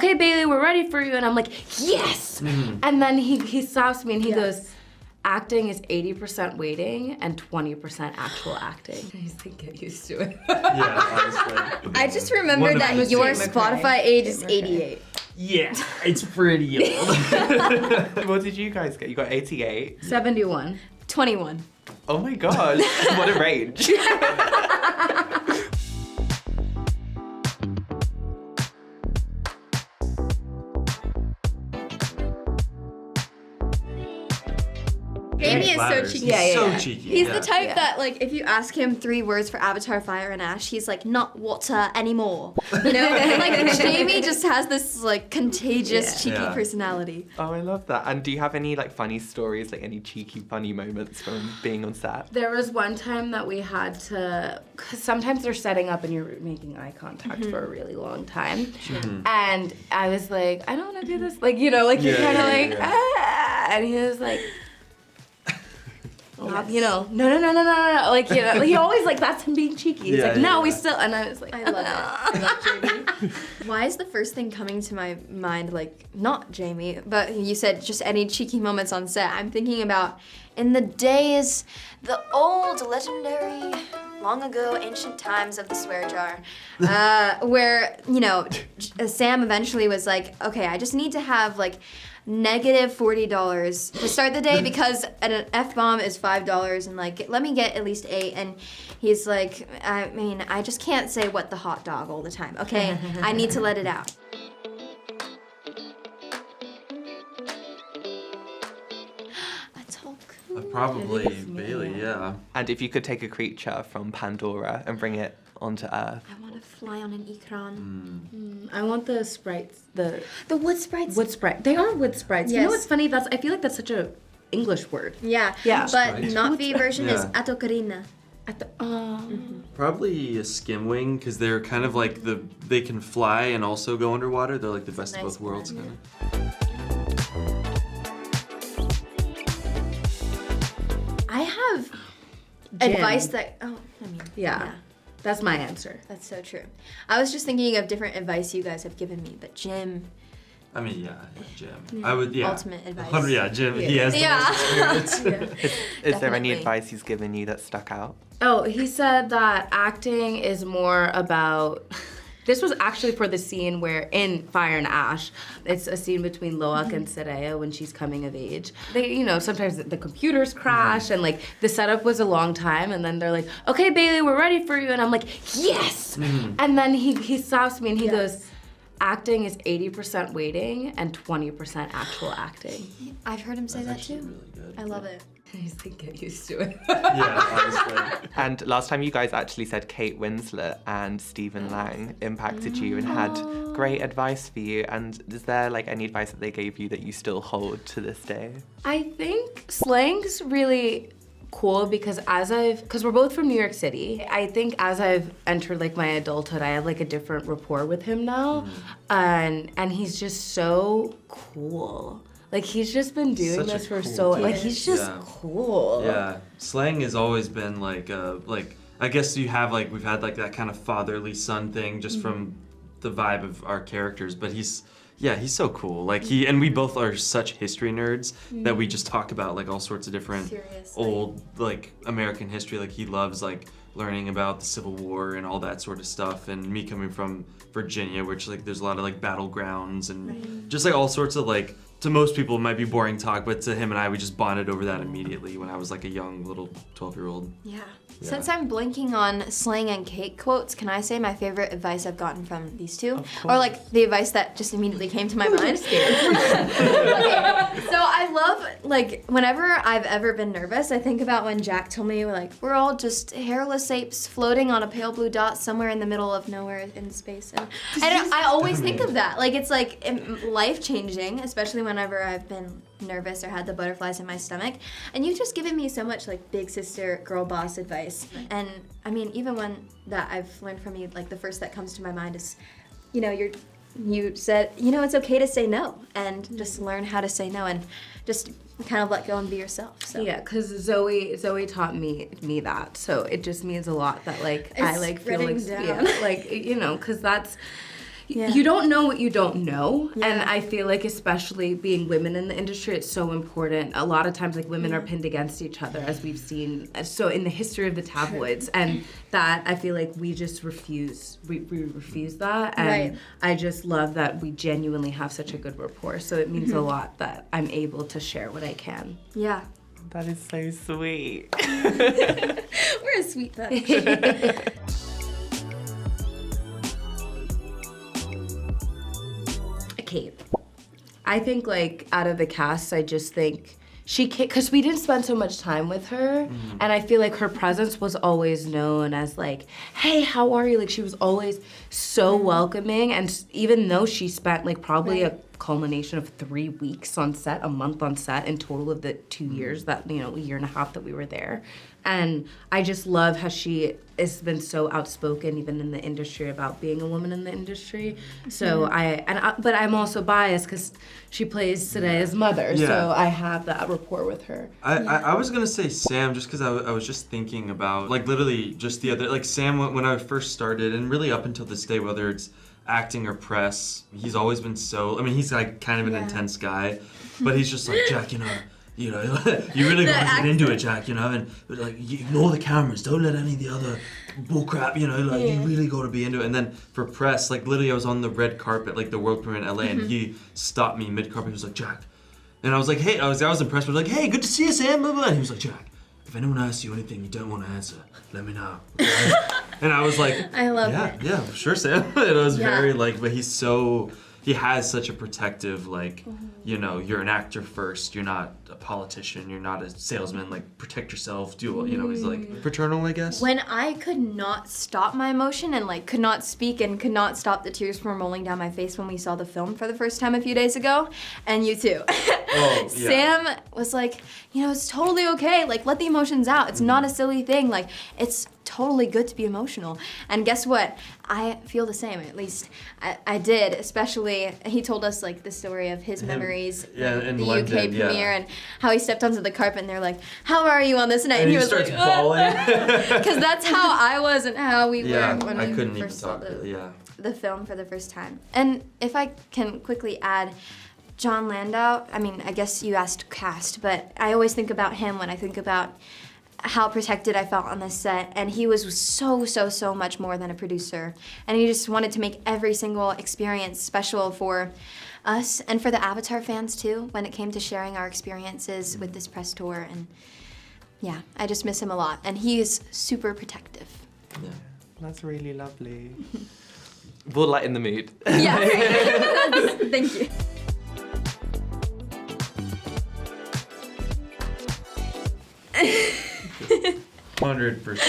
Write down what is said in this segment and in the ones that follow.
okay, Bailey, we're ready for you. And I'm like, yes! And then he stops me and he goes, acting is 80% waiting and 20% actual acting. He's like, get used to it. Honestly. I just remembered that your Spotify age is 88. Yeah, it's pretty old. What did you guys get? You got 88? 71. 21. Oh my gosh, what a range. Jamie is so cheeky. So cheeky. He's the type that, like, if you ask him 3 words for Avatar, Fire, and Ash, he's like, not water anymore. You know? Like, Jamie just has this, like, contagious, cheeky personality. Oh, I love that. And do you have any, like, funny stories, like, any cheeky, funny moments from being on set? There was one time that we had to, because sometimes they're setting up and you're making eye contact for a really long time. And I was like, I don't want to do this. Like, you know, like, you're kind of like, ah. And he was like, you know, no. Like, you know, he always, like, that's him being cheeky. He's like, no, we still, and I was like, I love it. I love Jamie. Why is the first thing coming to my mind, like, not Jamie, but you said just any cheeky moments on set. I'm thinking about in the days, the old legendary, long ago, ancient times of the swear jar, where, you know, Sam eventually was like, okay, I just need to have, like, negative $40 to start the day because an F-bomb is $5 and, like, let me get at least 8. And he's like, I mean, I just can't say what the hot dog all the time, okay? I need to let it out. That's all cool. Probably Bailey, yeah. And if you could take a creature from Pandora and bring it onto Earth. I want to fly on an ikran. I want the sprites, the wood sprites. wood sprite. They are wood sprites. You know what's funny? I feel like that's such a English word. Yeah, Yeah. but Sprite. Na'vi version is atokarina. At the, Probably a skimwing, because they're kind of like they can fly and also go underwater. They're like the best of Nice both worlds, blend. kind of. I have Gin. advice that, I mean, yeah. That's my answer. That's so true. I was just thinking of different advice you guys have given me, but Jim, I mean, Jim. I would, ultimate advice. Yeah, Jim. He has the most experience. Is there any Definitely. advice he's given you that stuck out? Oh, he said that acting is more about. This was actually for the scene where in Fire and Ash, it's a scene between Loak and Soraya when she's coming of age. They, you know, sometimes the computers crash and, like, the setup was a long time and then they're like, okay, Bailey, we're ready for you. And I'm like, yes! And then he stops me and he goes, acting is 80% waiting and 20% actual acting. I've heard him say that too. Really good. I love it. He's like, get used to it. Yeah, honestly. And last time you guys actually said Kate Winslet and Stephen Lang impacted you and had great advice for you. And is there, like, any advice that they gave you that you still hold to this day? I think slang's really cool because because we're both from New York City, I think as I've entered, like, my adulthood, I have, like, a different rapport with him now. And he's just so cool. Like, he's just been doing Such a this for cool so, dude. like, he's just Yeah. cool. Yeah, slang has always been like I guess you have, like, we've had, like, that kind of fatherly son thing just from the vibe of our characters, but he's so cool. Like, and we both are such history nerds that we just talk about, like, all sorts of different Seriously. old, like, American history. Like, he loves, like, learning about the Civil War and all that sort of stuff. And me coming from Virginia, which, like, there's a lot of, like, battlegrounds and just, like, all sorts of, like, to most people it might be boring talk, but to him and I, we just bonded over that immediately when I was, like, a young little 12-year-old. Yeah. Since I'm blanking on slang and Kate quotes, can I say my favorite advice I've gotten from these two? Or, like, the advice that just immediately came to my mind? Okay. So I love, like, whenever I've ever been nervous, I think about when Jack told me, like, we're all just hairless apes floating on a pale blue dot somewhere in the middle of nowhere in space. And I always think of that. Like, it's, like, life-changing, especially whenever I've been nervous or had the butterflies in my stomach. And you've just given me so much, like, big sister, girl boss advice. And I mean, even one that I've learned from you, like, the first that comes to my mind is, you know, you said, you know, it's okay to say no and just learn how to say no and just kind of let go and be yourself. So Yeah, because Zoe taught me that, so it just means a lot that, like, I, like, feel like spreading down. like, you know, because that's, You don't know what you don't know. And I feel like especially being women in the industry, it's so important. A lot of times like women are pinned against each other, as we've seen so in the history of the tabloids. And that I feel like we just refuse that. And I just love that we genuinely have such a good rapport. So it means a lot that I'm able to share what I can. Yeah. That is so sweet. We're a sweet bunch. Kate. I think like out of the cast, I just think she can't, because we didn't spend so much time with her, and I feel like her presence was always known as like, hey, how are you? Like she was always so welcoming, and even though she spent like probably a culmination of 3 weeks on set, a month on set in total of the 2 years that, a year and a half that we were there. And I just love how she has been so outspoken even in the industry about being a woman in the industry. So but I'm also biased because she plays Sedaya's mother, so I have that rapport with her. I was gonna say Sam just because I was just thinking about like literally just the other, like Sam when I first started and really up until this day, whether it's acting or press, he's always been so, I mean, he's like kind of an intense guy, but he's just like, Jack, you really gotta get into it, Jack, and like you ignore the cameras, don't let any of the other bullcrap, you really gotta be into it. And then for press, like literally I was on the red carpet, like the world premiere in LA, and he stopped me mid-carpet, he was like, Jack, and I was like, hey, I was impressed, I was like, hey, good to see you, Sam, and he was like, Jack, if anyone asks you anything you don't want to answer, let me know. And I was like, I love it. Yeah, sure, Sam. It was very like, but he has such a protective, like, you're an actor first, you're not a politician, you're not a salesman, like, protect yourself, he's like paternal, I guess. When I could not stop my emotion and like could not speak and could not stop the tears from rolling down my face when we saw the film for the first time a few days ago, and you too. Sam was like, it's totally okay, like let the emotions out. It's not a silly thing, like it's totally good to be emotional. And guess what? I feel the same, at least I did, especially he told us like the story of his memories in the London, UK premiere and how he stepped onto the carpet and they're like, how are you on this night? And he was starts like, bawling. Because that's how I was and how we were when I we couldn't first saw the film for the first time. And if I can quickly add, John Landau, I mean, I guess you asked cast, but I always think about him when I think about how protected I felt on this set, and he was so much more than a producer, and he just wanted to make every single experience special for us and for the Avatar fans too when it came to sharing our experiences with this press tour. And yeah, I just miss him a lot, and he is super protective. Yeah, that's really lovely. We'll lighten the mood. Yeah, thank you. %.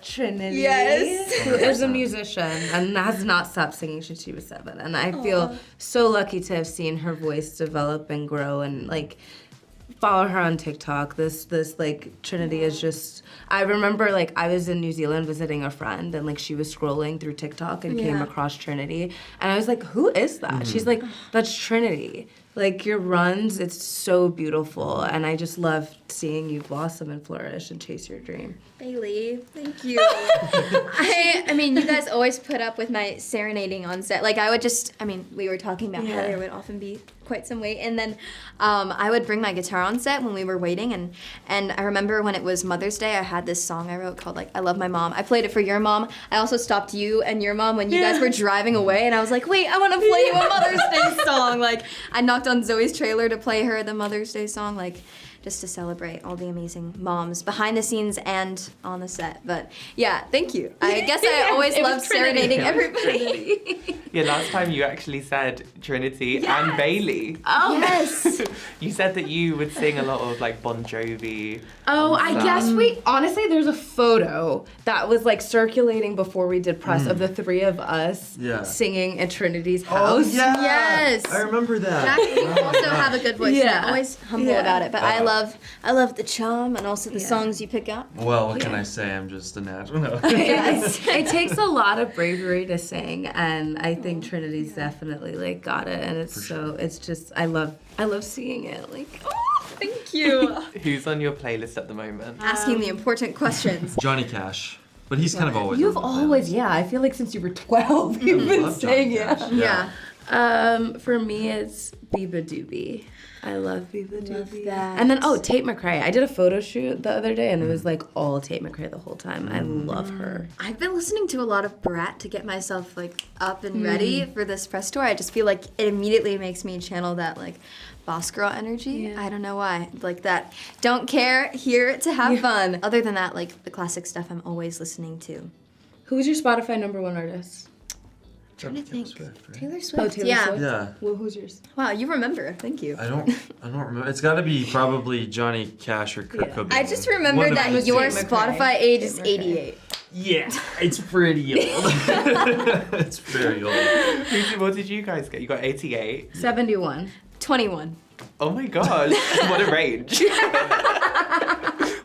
Trinity. Yes. Who is a musician and has not stopped singing since she was 7. And I feel so lucky to have seen her voice develop and grow and like follow her on TikTok. This like Trinity is just, I remember like I was in New Zealand visiting a friend and like she was scrolling through TikTok and came across Trinity and I was like, who is that? She's like, that's Trinity. Like your runs, it's so beautiful and I just love seeing you blossom and flourish and chase your dream. Bailey, thank you. I mean, you guys always put up with my serenading on set. Like, we were talking about how there would often be quite some wait. And then I would bring my guitar on set when we were waiting. And I remember when it was Mother's Day, I had this song I wrote called, like, I Love My Mom. I played it for your mom. I also stopped you and your mom when you guys were driving away. And I was like, wait, I want to play you a Mother's Day song. Like, I knocked on Zoe's trailer to play her the Mother's Day song. Like, just to celebrate all the amazing moms behind the scenes and on the set. But yeah, thank you. I guess I always loved serenading everybody. Yeah, last time you actually said Trinity and Bailey. Oh, yes. You said that you would sing a lot of like Bon Jovi. Oh, I guess honestly, there's a photo that was like circulating before we did press of the 3 of us singing at Trinity's house. Oh, yeah. Yes. I remember that. Jack, you also have a good voice. Yeah. I'm always humble about it. But I love the charm and also the songs you pick up. Well, what can I say? I'm just a natural. No. It takes a lot of bravery to sing, and I think Trinity's definitely like got it. And it's it's just I love seeing it. Like, Thank you. Who's on your playlist at the moment? Asking the important questions. Johnny Cash. But he's kind of always. You've on the playlist. always, yeah. I feel like since you were 12, you've been love saying Johnny Cash. it. Yeah. For me, it's Biba Doobie. I love Biba Love Doobie. that. And then, Tate McRae. I did a photo shoot the other day, and it was like all Tate McRae the whole time. I love her. I've been listening to a lot of Brat to get myself like up and ready for this press tour. I just feel like it immediately makes me channel that like boss girl energy. Yeah. I don't know why. Like that don't care, here to have fun. Other than that, like the classic stuff I'm always listening to. Who's your Spotify #1 artist? Trying to think. Swift, right? Taylor Swift. Taylor yeah. Swift? Yeah. Well, who's yours? Wow, you remember. Thank you. I don't remember. It's got to be probably Johnny Cash or Kurt Yeah. Cobain. I just One remembered of that those your two. Spotify age is Tate McRae. 88. Yeah, it's pretty old. It's very old. What did you guys get? You got 88. 71. 21. Oh my gosh, what a range.